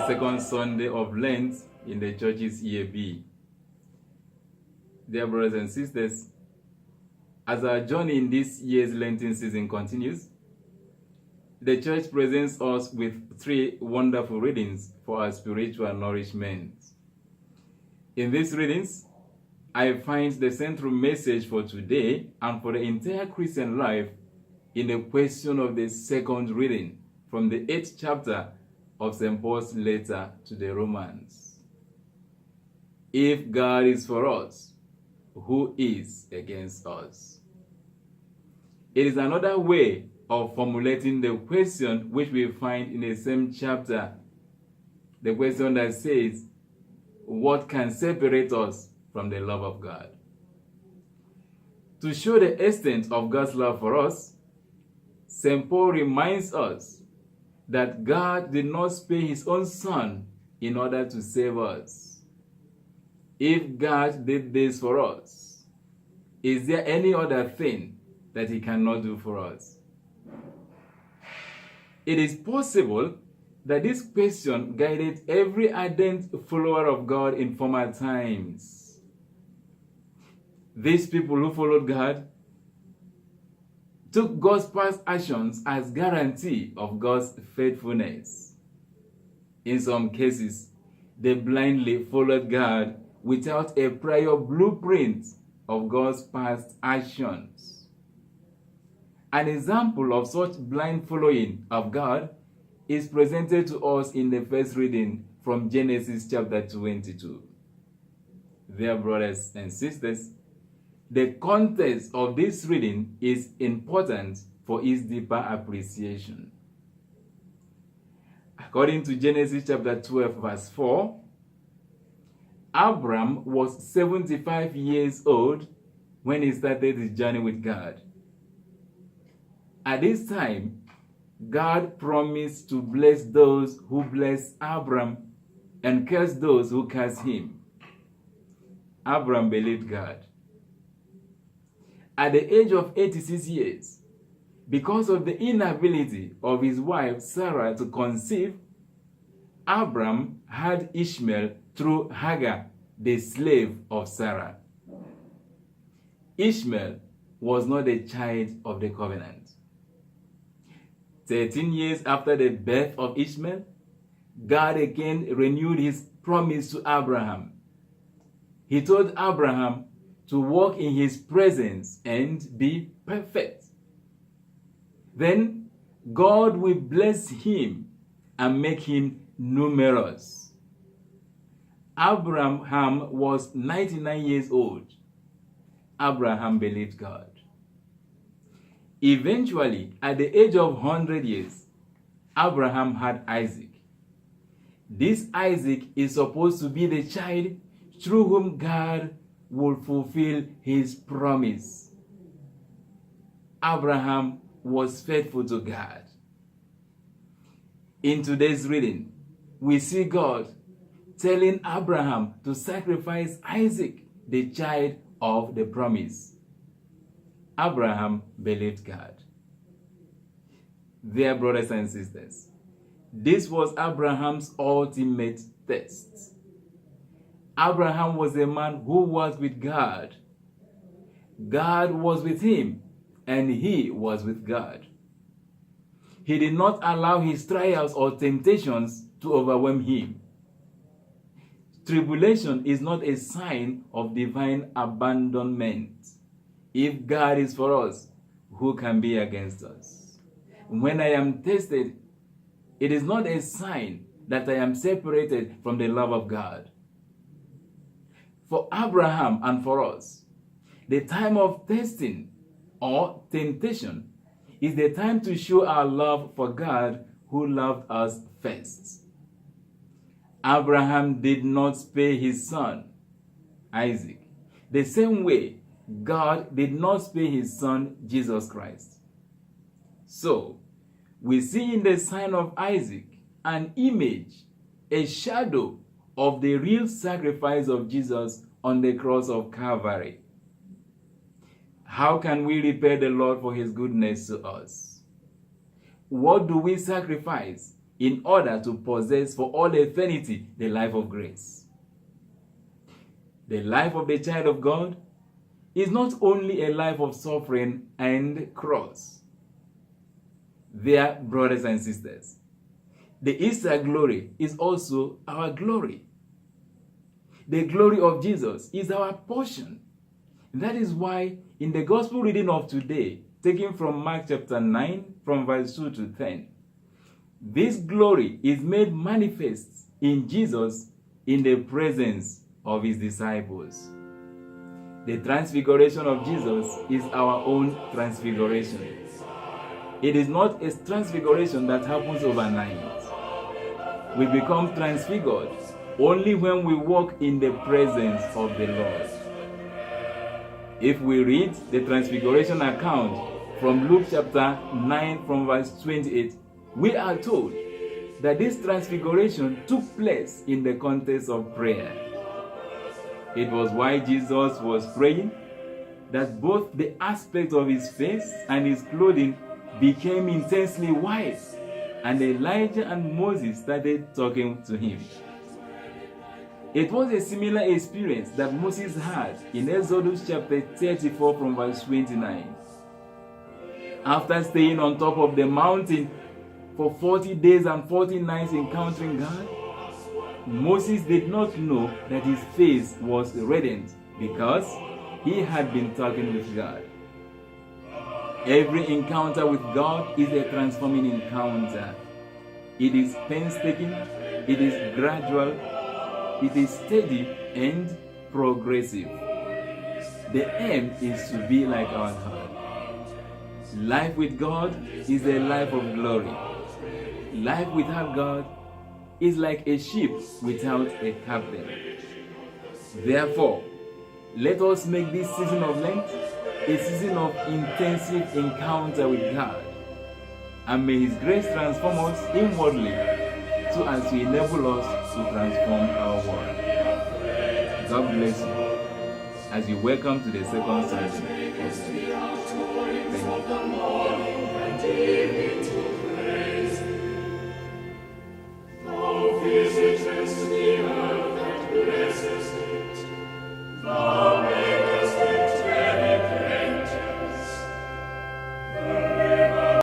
second Sunday of Lent in the church's year B. Dear brothers and sisters, as our journey in this year's Lenten season continues, the church presents us with 3 wonderful readings for our spiritual nourishment. In these readings, I find the central message for today and for the entire Christian life in the question of the second reading from the 8th chapter of St. Paul's letter to the Romans. If God is for us, who is against us? It is another way of formulating the question which we find in the same chapter. The question that says, what can separate us from the love of God? To show the extent of God's love for us, St. Paul reminds us that God did not spare his own Son in order to save us. If God did this for us, is there any other thing that he cannot do for us? It is possible that this question guided every ardent follower of God in former times. These people who followed God took God's past actions as guarantee of God's faithfulness. In some cases, they blindly followed God without a prior blueprint of God's past actions. An example of such blind following of God is presented to us in the first reading from Genesis chapter 22. Dear brothers and sisters, the context of this reading is important for its deeper appreciation. According to Genesis chapter 12 verse 4, Abram was 75 years old when he started his journey with God. At this time, God promised to bless those who bless Abram and curse those who curse him. Abram believed God. At the age of 86 years, because of the inability of his wife Sarah to conceive, Abram had Ishmael through Hagar, the slave of Sarah. Ishmael was not a child of the covenant. 13 years after the birth of Ishmael, God again renewed his promise to Abraham. He told Abraham to walk in his presence and be perfect. Then God will bless him and make him numerous. Abraham was 99 years old. Abraham believed God. Eventually, at the age of 100 years, Abraham had Isaac. This Isaac is supposed to be the child through whom God will fulfill his promise. Abraham was faithful to God. In today's reading, we see God telling Abraham to sacrifice Isaac, the child of the promise. Abraham believed God. Dear brothers and sisters, this was Abraham's ultimate test. Abraham was a man who was with God. God was with him, and he was with God. He did not allow his trials or temptations to overwhelm him. Tribulation is not a sign of divine abandonment. If God is for us, who can be against us? When I am tested, it is not a sign that I am separated from the love of God. For Abraham and for us, the time of testing or temptation is the time to show our love for God who loved us first. Abraham did not spare his son, Isaac, the same way God did not spare his son, Jesus Christ. So, we see in the sign of Isaac an image, a shadow of the real sacrifice of Jesus on the cross of Calvary. How can we repay the Lord for his goodness to us? What do we sacrifice in order to possess for all eternity the life of grace. The life of the child of God is not only a life of suffering and cross. Dear brothers and sisters, the Easter glory is also our glory. The glory of Jesus is our portion. That is why in the gospel reading of today, taken from Mark chapter 9, from verse 2 to 10, this glory is made manifest in Jesus in the presence of his disciples. The transfiguration of Jesus is our own transfiguration. It is not a transfiguration that happens overnight. We become transfigured only when we walk in the presence of the Lord. If we read the transfiguration account from Luke chapter 9 from verse 28, we are told that this transfiguration took place in the context of prayer. It was while Jesus was praying that both the aspect of his face and his clothing became intensely white, and Elijah and Moses started talking to him. It was a similar experience that Moses had in Exodus chapter 34 from verse 29. After staying on top of the mountain for 40 days and 40 nights encountering God, Moses did not know that his face was reddened because he had been talking with God. Every encounter with God is a transforming encounter. It is painstaking, it is gradual, it is steady and progressive. The aim is to be like our God. Life with God is a life of glory. Life without God is like a ship without a captain. Therefore, let us make this season of Lent a season of intensive encounter with God, and may his grace transform us inwardly so as to enable us to transform our world. God bless you as you welcome to the second Sunday. Thank you.